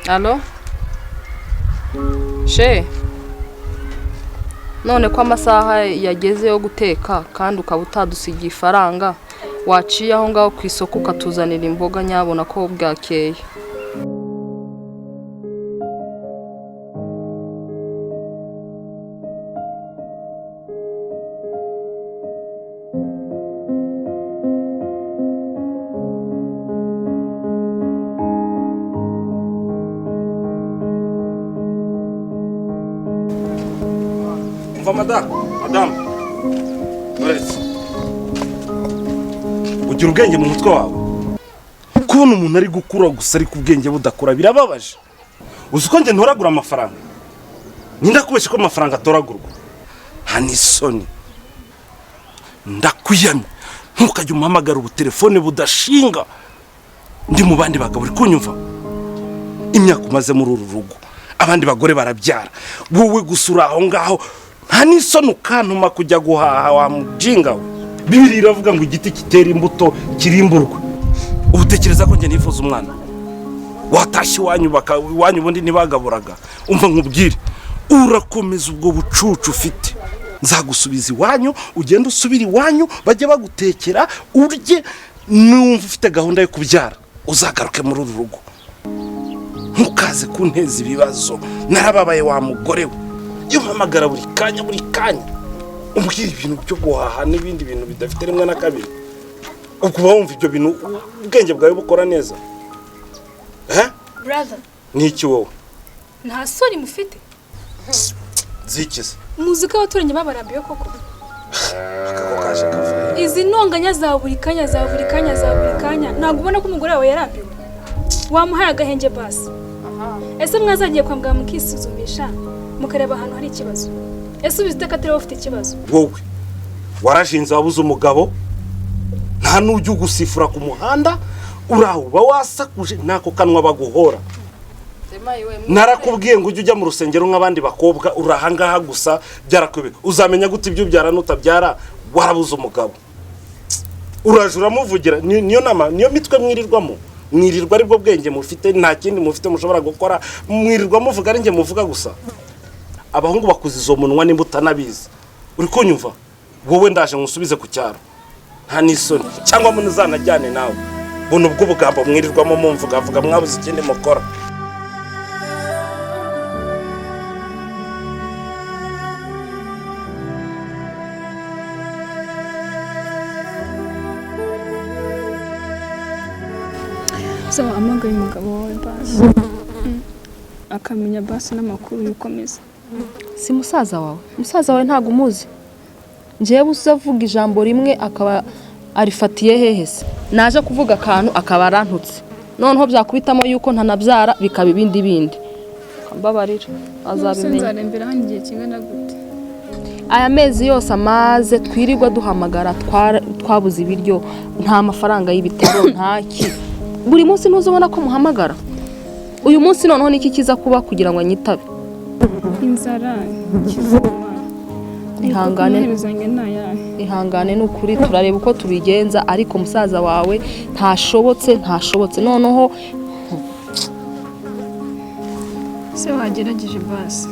Allo? She? None ko amasaha yageze yo guteka kandi ukaba utadusigiye ifaranga waciye aho ngaho ku isoko ukatuzanira imboga nyabona ko bwakeye. Madame. Uretse. Ugira ubwenge mu mutwe wawe. Kubona umuntu ari gukura gusa ari kubwenge budakura birababaje. Uzi ko nge ntoragura amafaranga. Ninda kubesha ko amafaranga atoragurwa. Hanisoni. Ndakuyamye. Ntukajye umpamagara ubu telefone budashinga. Ndi mu bandi bagabo uri kunyumva. Imyaka umaze muri uru rugo. Abandi bagore barabyara. Wowe gusura aho ngaho Hanisoni ukantuma kujya guhaha wa mujinga we. Bibiri iravuga ngo igiti kitera imbuto kirimburwe. Ubutekereza ko nge nifuza umwana. Watashye iwanyu ubundi ntibagaburaga. Umva nkubwire. Urakomeza ubwo bucucu ufite. Nzagusubiza iwanyu, ugenda usubira iwanyu, bajye bagutekera, urye numva ufite gahunda yo kubyara. Uzagaruke muri uru rugo. Ntukaze kunteza ibibazo. Narababaye wa mugore we. Yumamagara buri kanya. Umbwira ibintu byo guhaha n'ibindi bintu bidafite rimwe na kabiri. Ubwo wumva ibyo bintu ubwenge bwawe bukora neza. Brother. Niki wowe? Nta sori mufite? Zikize. Muzika abaturanye babarambiye koko. Akako kaje kavuye. Izi ntonganya za buri kanya. Ntabwo ubona ko umugore wawe yarambiwe. Wamuhaye agahenge basi. Ese mwazagiye kwa muganga mukisuzumisha mukareba ahantu hari ikibazo. Ese ubizite ko atari ufite ikibazo? Wowe warashinze wabuze umugabo nta n'ujya ugusifura ku muhanda uraho wasakuje nako kanwa baguhora. Narakubwiye ngo ujya mu rusengero nk'abandi bakobwa urahangaha gusa byarakwebe. Uzamenya gute ibyo byara nutabyara warabuze umugabo. Urajura muvugira niyo nama niyo mitwe mwirirwamo. Mwirirwa aribwo bwenge mufite nta kindi mufite mushobora gukora mwirirwa muvuga ari nge muvuga gusa. Abahungu bakuze izo munwa nimbuta nabizi. Uri kunyumva? Wowe ndaje nkusubize ku cyaro. Nta nisoni cyangwa munuzanajyane nawe. Buno ubwo bugambo mwirirwamo mumvuga vuga mwabuze ikindi mukora. So amagaye umugabo wawe basi. Akamenya basi n'amakuru yukomeza. Si musaza wawe. Musaza wawe ntago umuzi. Njewe uzavuga ijambo rimwe akaba arifatiye hehese. Naje kuvuga akantu akaba arantutse. Noneho byakubitamo yuko ntanabyara bikaba ibindi. Mbabarira azabimenya. Nzarembera hano igihe kingana gute? Aya mezi yose amaze twirirwa duhamagara twabuze ibiryo nta mafaranga y'ibitaro ntaki. Buri munsi ntuzobona ko muhamagara. Uyu munsi noneho niki kiza kuba kugira ngo anyitabe. Inzara kizuma. Ihangane n'ukuri turareba uko tubigenza ariko musaza wawe ntashobotse noneho se wagerageje basi.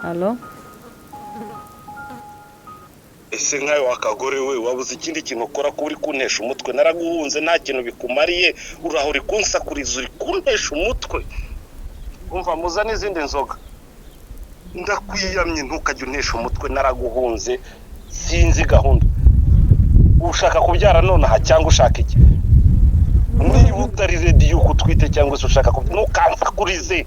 Allo? Ese nkayo wakagore we wabuze ikindi kintu ukora ko uri kuntesha umutwe naraguhunze nta kintu bikumariye uraho uri kunsakuriza uri kuntesha umutwe. Umva muzana izindi nzoga. Ndakwiyamye ntukajye untesha umutwe naraguhunze sinzi gahunda. Ushaka kubyara none aha cyangwa ushaka iki? Niba utari ready yuko twite cyangwa se ushaka ntukansakurize.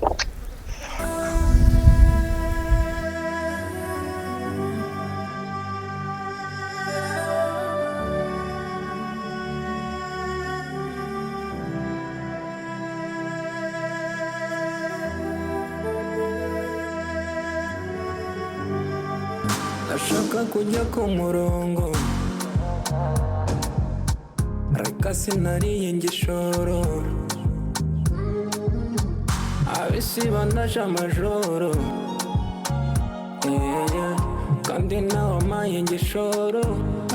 Ashaka kujya ku murongo reka sinariye ngishoro isiba ndaje amajoro kandi nawe amaye igishoro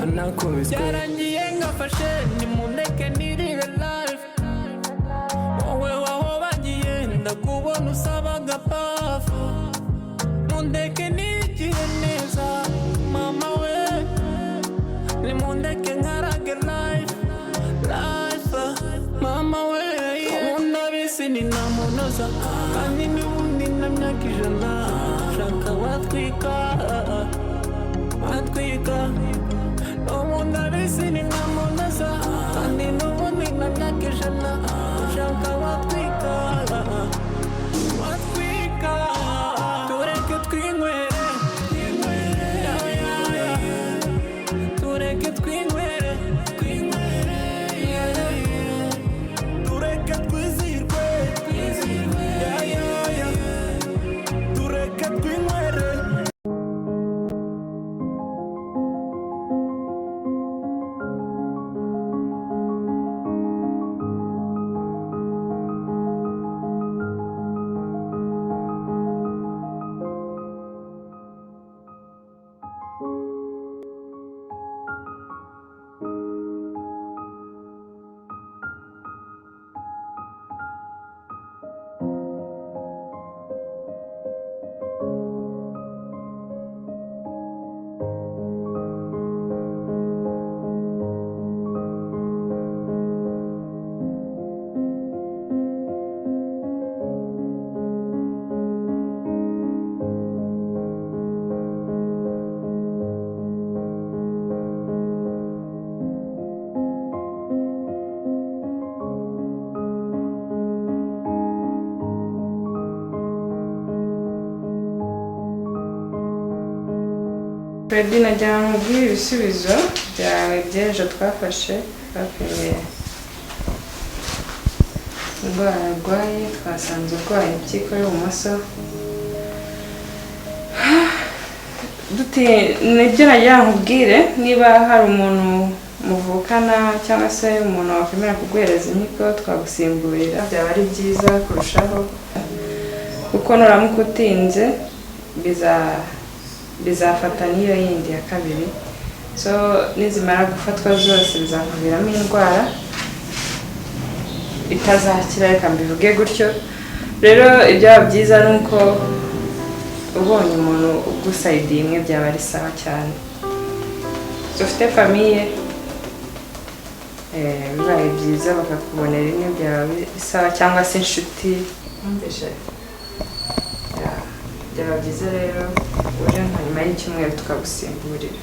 anakubiswe byarangiye ngafashe nimundeke nirire life wowe waho bagiye ndakubona usaba agapafu mundeke nigire neza mama we nimundeke nkarage life mama we ubundi abisi ni namunoza kandi n'ubundi na myaka ijana shaka watwika ubundi abisi ni namunoza kandi n'ubundi na myaka ijana shaka watwika tureke twinywere tureke twinywere tureke twizirwe tureke twinywere Freddy najya mubwira ibisubizo byawe by'ejo twafashe twapimye indwara arwaye twasanze urwaye impyiko y'ubumoso nibyo najya nkubwire niba hari umuntu muvukana cyangwa se umuntu wakwemera kuguhereza inyiko twagusimburira byaba ari byiza kurushaho kuko nuramuka utinze bizafata n'iyo yindi ya kabiri so nizimara gufatwa zose bizakuviramo indwara itazakira reka mbivuge gutyo rero ibyaba byiza ni uko ubonye umuntu ugusayidiye imwe byaba ari sawa cyane dufite famiye bibaye byiza bakakubonera imwe byaba bisawa cyangwa se inshuti byaba byiza rero uje nka nyuma y'icyumweru tukagusimburira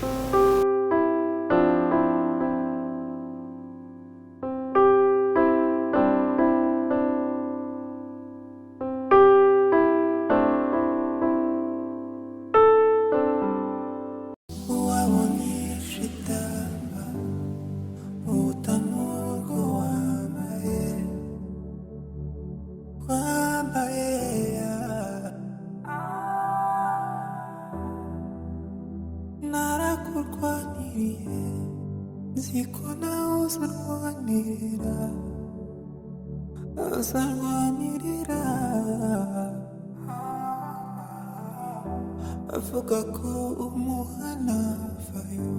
avuga ko umuhana vayo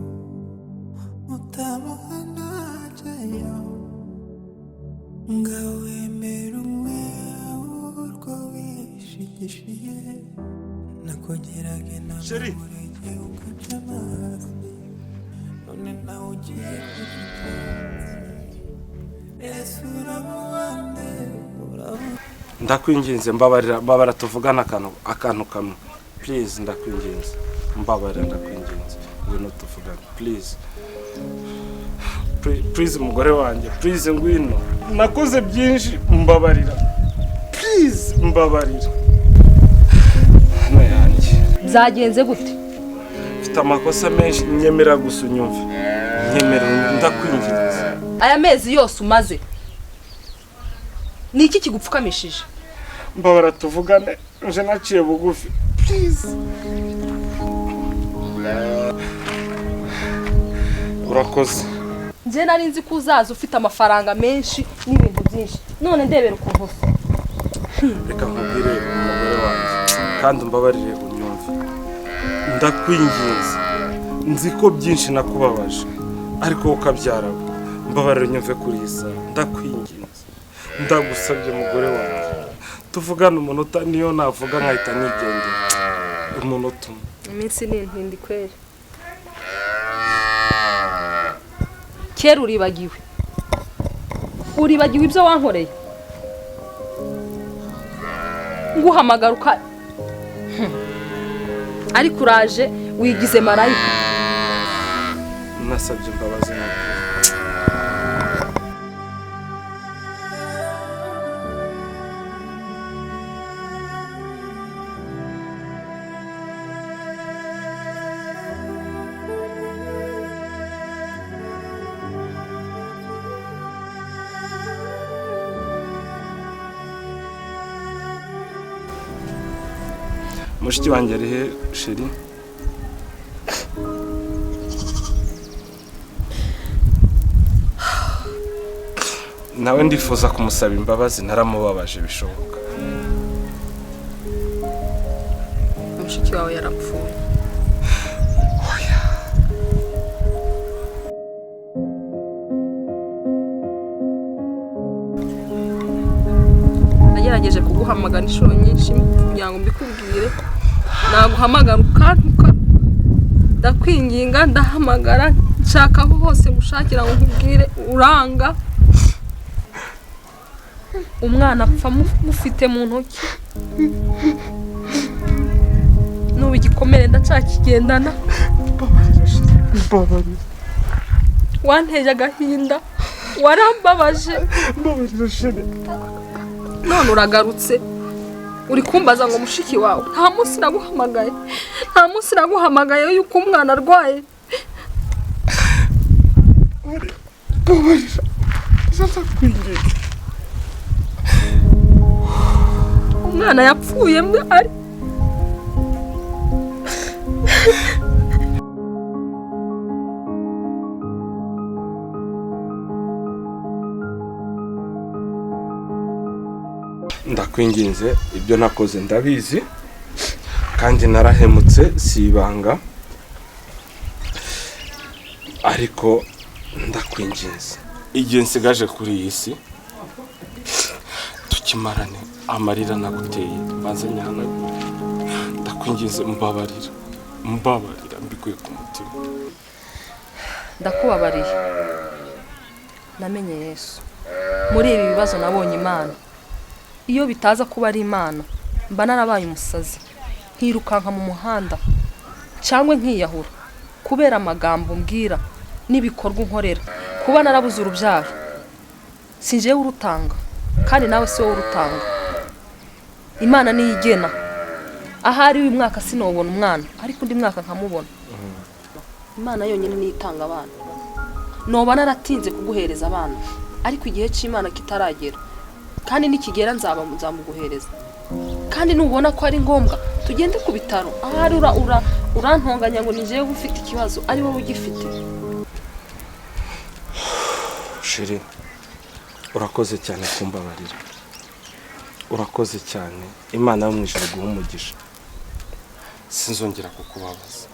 utamuhana jayo ngawemera umwe urwo wishigishiye nakugerage namurege ukaca amazi none nawe ugiye ese urabuwande ndakwinginze mbabarira tuvugana akantu kamwe please ndakwinginze mbabarira ndakwinginze ngwino tuvugane please mugore wanjye please ngwino nakoze byinshi mbabarira please mbabarira nayanjye byagenze gute mfite amakosa menshi nyemera gusa unyumve nyemera ndakwinginze aya mezi yose umaze ni iki kigupfukamishije mbabarira tuvugane nje naciye bugufi please urakoze nje nari nzi ko uzaza ufite amafaranga menshi n'ibintu byinshi none ndebera ukuntu usa reka nkubwire umugore wanjye kandi umbabarire unyumve, ndakwinginze, nzi ko byinshi nakubabaje ariko ukabyara, mbabarire unyumve kuri iyi saha, ndakwinginze, ndagusabye umugore wanjye, tuvugane umunota, niyo navuga nkahita nigendera umunota umwe. Iminsi ni intindi kweri. Kera uribagiwe ibyo wankoreye, nguhamagaruka ariko uraje wigize marayika. Nasabye imbabazi n'ukuri. Mushiki wanjye ari he sheri? Nawe ndifuza kumusaba imbabazi, naramubabaje bishoboka. Mushiki wawe yarapfuye. Oya. Nagerageje kuguhamagara inshuro nyinshi kugira ngo mbikubwire, naguhamagara ukantuka, ndakwinginga, ndahamagara, nshaka aho hose gushakira ngo nkubwire, uranga. Umwana apfa mufite mu ntoki, n'ubu igikomere ndacakigendana. Mbabarira. Wanteje agahinda, warambabaje. Mbabarira sheri. None uragarutse uri kumbaza ngo mushiki wawe, nta munsi naguhamagaye yuko umwana arwaye. Mbabarira. Ndakwinginze. Umwana yapfuye ari ndakwinginze, ibyo nakoze ndabizi kandi narahemutse, si ibanga, ariko ndakwinginze, igihe nsigaje kuri iyi si tukimarane amarira naguteye maze nyanagure, ndakwinginze mbabarira mbikuye ku mutima. ndakubabariye. Namenye Yesu, muri ibi bibazo nabonye Imana. Iyo bitaza kuba ari Imana, mba narabaye umusazi, nkirukanka mu muhanda cyangwa nkiyahura kubera amagambo mbwira n'ibikorwa unkorera. Kuba narabuze urubyaro, si jewe urutanga kandi nawe si wowe urutanga. Imana niyo igena. Ahari uyu mwaka sinobona umwana, ariko undi mwaka nkamubona. Imana yonyine niyo itanga abana. Noba naratinze kuguhereza abana, ariko igihe cy'Imana kitaragera, kandi nikigera nzamuguhereza. Kandi nubona ko ari ngombwa tugende ku bitaro, ahari urantonganya ngo nije ufite ikibazo ari wowe ugifite. Sheri, urakoze cyane kumbabarira, urakoze cyane, Imana yo mu ijuru guha umugisha, sinzongera kukubabaza.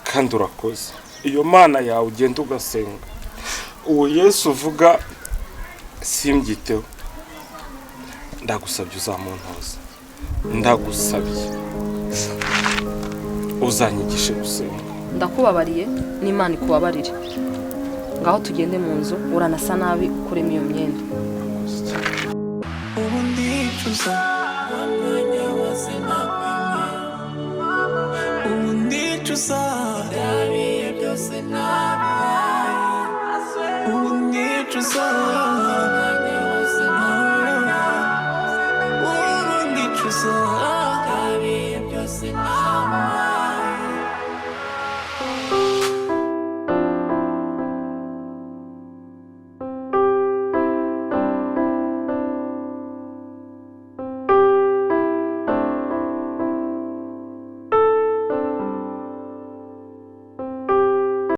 Kandi urakoze, iyo Mana yawe ugenda ugasenga, uwo Yesu uvuga simbyiteho, ndagusabye uzamuntoza, ndagusabye uzanyigishe gusenga. Ndakubabariye, n'Imana ikubabarire. Ngaho tugende mu nzu, uranasa nabi ukuremo iyo myenda. ubu ndicuza wamwanya wose nakwimye, ubu ndicuza ndabiye byose nabihaye, ubu ndicuza wamwanya wose nakwimye, ubu ndicuza